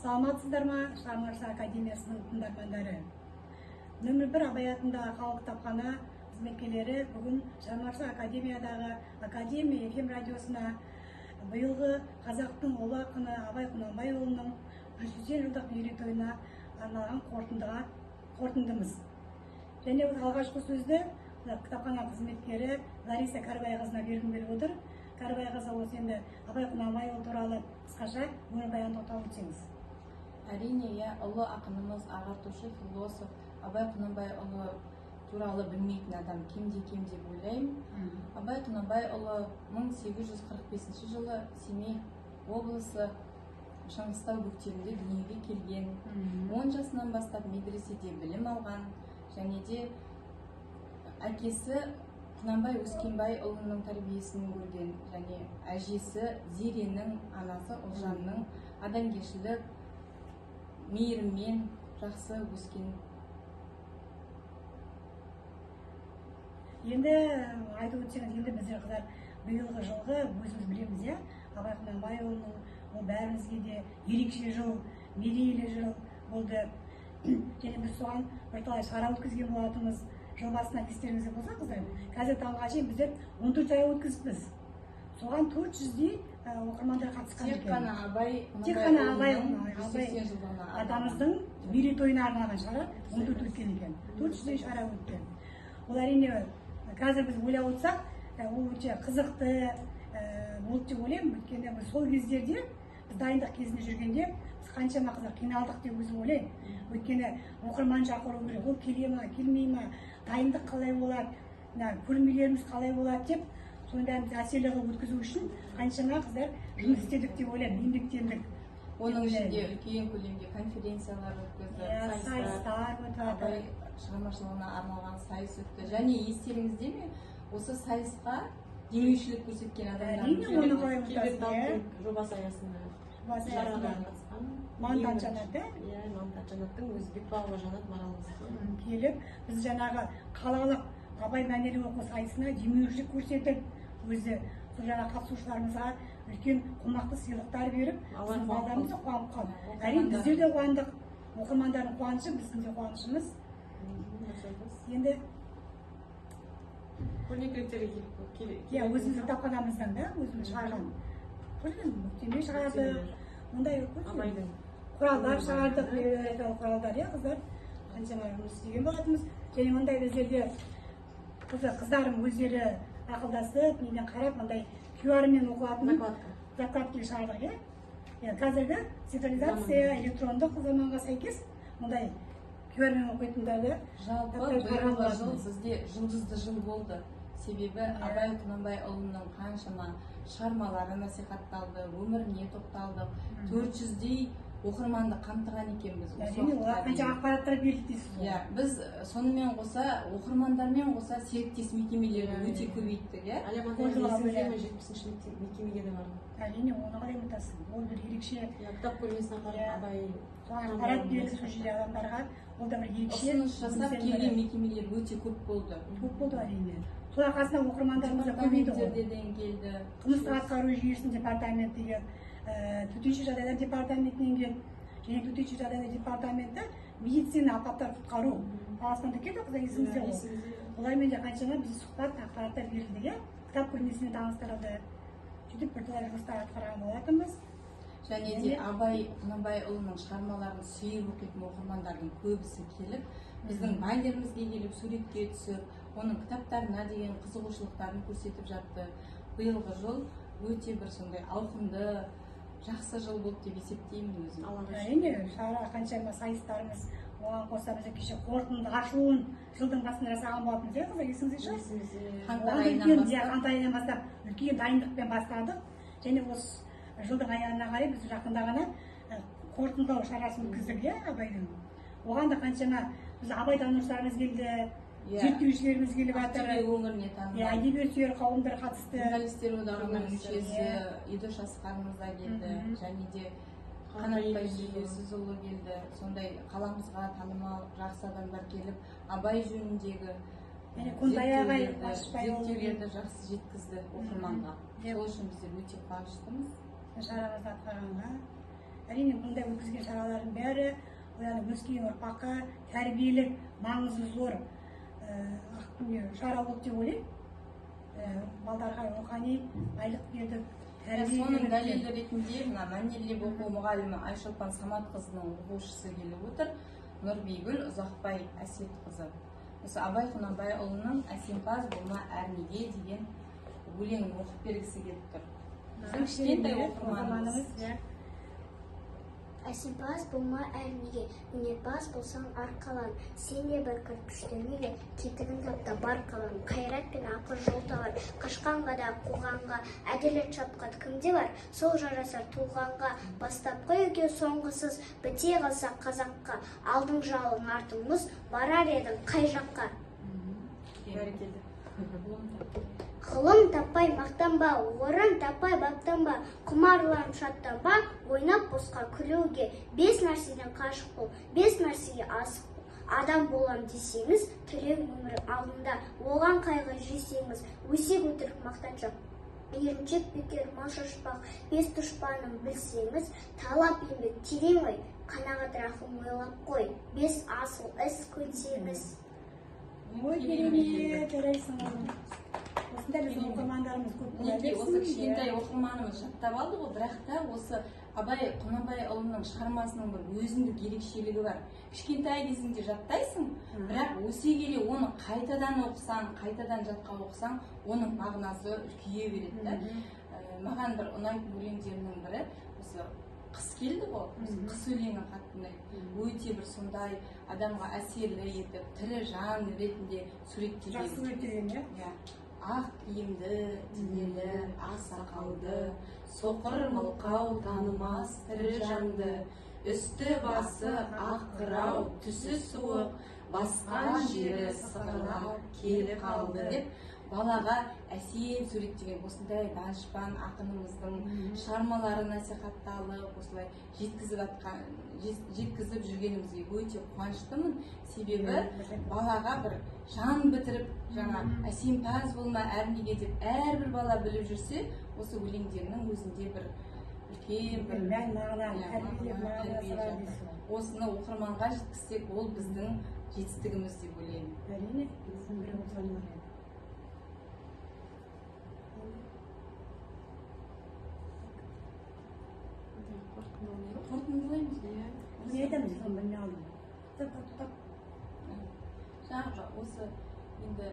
Саламатсыздар ма, Шығармашылық академиясының тыңдармандары? Нөмір 1 Абай атындағы халық кітапхана қызметкерлері бүгін Шығармашылық академиядағы Академия FM радиосына биылғы қазақтың ұлы ақыны Абай Құнанбайұлының 100 жылдық мерейтойына арналған қорытындымыз. Және алғашқы сөзді кітапхана қызметкері Лариса Кәрібайқызына бергім келіп отыр. Кәрібайқызы, осы енді Абай Құнанбайұлы туралы қысқаша өмірбаян тоқталып өтсеңіз. Әрине, ұлы ақынымыз, ағартушы, философ Абай Құнанбайұлы туралы білмейтін адам кемде деп ойлаймын. Абай Құнанбайұлы 1845 жылы Семей облысы Шыңғыстау бөктерінде дүниеге келген. 10 жасынан бастап медреседе білім алған, және де әкесі Құнанбай Өскенбайұлының тәрбиесін көрген, және әжесі Зеренің, анасы Ұлжанның адамгершілік, мейіріммен жақсы өскен. Енді айтып өтсеңіз, енді біздер қыздар биылғы жылғы өзіміз білеміз, Абай Құнанбайұлының ол бәрімізге де ерекше жыл, мерейлі жыл болды. Және біз соған бірталай шара өткізген болатынбыз. Жыл басына естеріңізде болса, қыздар, қазір таңға шейін біздер 14 ай өткізіппіз. Соған 400-дей оқырмандар қатысқан екен. Тек қана Абай атамыздың мерейтойына арналған шара 14 өткен екен. 400-дей шара өткен. Ол әрине қазір біз ойлап отырсақ, ол өте қызықты болды деп ойлаймын. Өйткені біз сол кездерде, біз дайындық кезінде жүргенде, біз қаншама қыздар қиналдық деп өзім ойлаймын. Өйткені оқырман шақыру керек, ол келе ма, келмей ма, дайындық қалай болады, көрмелеріміз қалай болады деп, сонда біз әсерлі қылып өткізу үшін қаншама қыздар жұмыс істедік деп ойлаймын, еңбектендік. Оның ішінде үлкен көлемде конференциялар өткізді, сайыстар өтті, Абай шығармашылығына арналған сайыс өтті. Және естеріңізде ме, осы сайысқа демеушілік көрсеткен адамдар жобасы аясында Мантат Жанат, Мантат Жанаттың өзі Бекбауова Жанат Маралымыз келіп, біз жаңағы қалалық Абай мәнерлеп оқу сайысына демеушілік көрсетіп, өзі сол жаңа қатысушыларымызға үлкен қомақты сыйлықтар беріп, біздің балдарымызды қуанып қалды. Әрине біздер де қуандық, оқырмандардың қуанышы біздің де қуанышымыз. Енді көрнекіліктерге өзіміздің кітапханамыздан өзіміз шығарған бүктеме шығардық, ондай құралдар шығардық, құралдар, қыздар қаншама жұмыс істеген болатынбыз. Және мұндай біздерде қыздарым өздері ақылдасып, неден қарап, мұндай QR-мен оқылатын закладки шығардық. Қазіргі цифровизация, электрондық заманға сәйкес мұндай QR-мен оқитындарды жалпы биылғы жыл бізде жұлдызды жыл болды. Себебі Абай Құнанбайұлының қаншама шығармалары насихатталды, өміріне тоқталдық, 400-дей оқырманды қамтыған екенбіз. Қанша ақпараттар берілді дейсіз. Біз сонымен қоса, оқырмандармен қоса серіктес мекемелерді өте көбейттік. Әлемандар 70-ші мекемеге де барды. Әрине, оны қалай ұмытасың. Ол бір ерекше кітап көрмесіне қарап Абай ақпарат берді сол жерде адамдарға. Ол да бір ерекше ұсыныс жасап келген мекемелер өте көп болды. Көп болды әрине. Сол арқасында оқырмандарымыз да көбейді ғой. Қылмыстық атқару жүйесінің департаменті, төтенше жағдайлар департаментінен келді. Және төтенше жағдайлар департаменті медицина апаттар құтқару саласынан да келді, қыздар есіңізде ғой. Олармен де қаншама біз сұхбат, ақпараттар берілді, кітап көрмесіне таныстырылды. Сөйтіп бірталай жұмыстар атқарған болатынбыз. Және де Абай Құнанбайұлының шығармаларын сүйіп оқитын оқырмандардың көбісі келіп, біздің байнерімізге келіп суретке түсіп, оның кітаптарына деген қызығушылықтарын көрсетіп жатты. Биылғы жыл өте бір сондай ауқымды, жақсы жыл болды деп есептеймін өзім. Әрине, шара қаншама сайыстарымыз, оған қоса біз кеше қорытынды ашылуын жылдың басында жасаған болатынбыз, қыздар есіңізде шығар? Қаңтар айынан бастап үлкен дайындықпен бастадық. Және осы жылдың аяғына қарай біз жақында ғана қорытындылау шарасын өткіздік, Абайдың. Оған да қаншама біз Абай танушыларымыз келді, зерттеушілеріміз келіп жатыр. Өңіріне танымал әдебиет сүйер қауымдар қатысты. Журналистер одағының мүшесі Идош Асқарымыз да келді, және де Қанатбай Жүлесізұлы келді. Сондай қаламызға танымал жақсы адамдар келіп, Абай жөніндегі зерттеулерді жақсы жеткізді оқырманға. Сол үшін біздер өте қуаныштымыз. Шарамызды атқарғанға. әрине бұндай өткізген шаралардың бәрі яғни өскелең ұрпаққа тәрбиелік маңызы зор шара болды деп ойлаймын. Балдарға рухани байлық бердік, тәрбие соның бердік. дәлелі ретінде мына мәнерлеп оқу мұғалімі Айшолпан Саматқызының оқушысы келіп отыр, Нұрбейгүл Ұзақбай Әсетқызы. Осы Абай Құнанбайұлының «Әсемпаз болма әрнеге» деген өлеңін оқып бергісі келіп тұр. Біздің кішкентай оқырманымыз. Әсемпаз болма әрнеге, өнерпаз болсаң арқалан. Сен де бір кірпіштермеге, кетігін тапта бар қалан. Қайрат пен ақыл жол табар, қашқанға да қуғанға. Әділет шапқат кімде бар, сол жарасар туғанға. Бастапқы екеу соңғысыз, біте қалса қазаққа. Алдың жалың артың мұз, барар едің қай жаққа. Ғылым таппай мақтанба, орын таппай баптанба, құмарланып шаттанба, ойнап босқа күлуге. 5 нәрседен қашық бол, 5 нәрсеге асық бол. Адам болам десеңіз, тілең өмірің алдында, оған қайғы жесеңіз, өсек өтірік мақтаншақ. Еріншек бекер мал шашпақ, 5 дұшпанын білсеңіз, талап еңбек терең ой, қанағат рахым ойлап қой, 5 асыл іс көнсеңіз. Ой, керемет, жарайсың. Осындай біздің оқырмандарымыз көп Мінекей осы кішкентай оқырманымыз жаттап алды ғой, бірақ та осы Абай Құнанбайұлының шығармасының бір өзіндік ерекшелігі бар. Кішкентай кезіңде жаттайсың, бірақ өсе келе оны қайтадан оқысаң, қайтадан жатқа оқысаң, оның мағынасы үлкейе береді. Маған бір ұнайтын өлеңдерінің бірі осы қыс келді ғой, қыс өлеңі қатты ұнайды. Өте бір сондай адамға әсерлі етіп, тірі жан ретінде суреттелген. Жақсы суреттелген, иә? Ақ киімді, денелі, ақ сақалды, соқыр мылқау танымас тірі жанды, үсті басы ақ қырау, түсі суық, басқан жері сығырлап келіп қалды деп балаға әсем суреттеген осындай данышпан ақынымыздың шығармалары насихатталып, осылай жеткізіп жүргенімізге өте қуаныштымын. Себебі балаға бір жан бітіріп, жаңа әсемпаз болма әрнеге деп әрбір бала біліп жүрсе, осы өлеңдерінің өзінде бір үлкен бір мән мағына, осыны оқырманға жеткізсек, ол біздің жетістігіміз деп ойлаймын. әрине, біздің бір оқырман. Қорытындылаймыз. Не айтамыз, соны білмей алдым. Жаңағы осы енді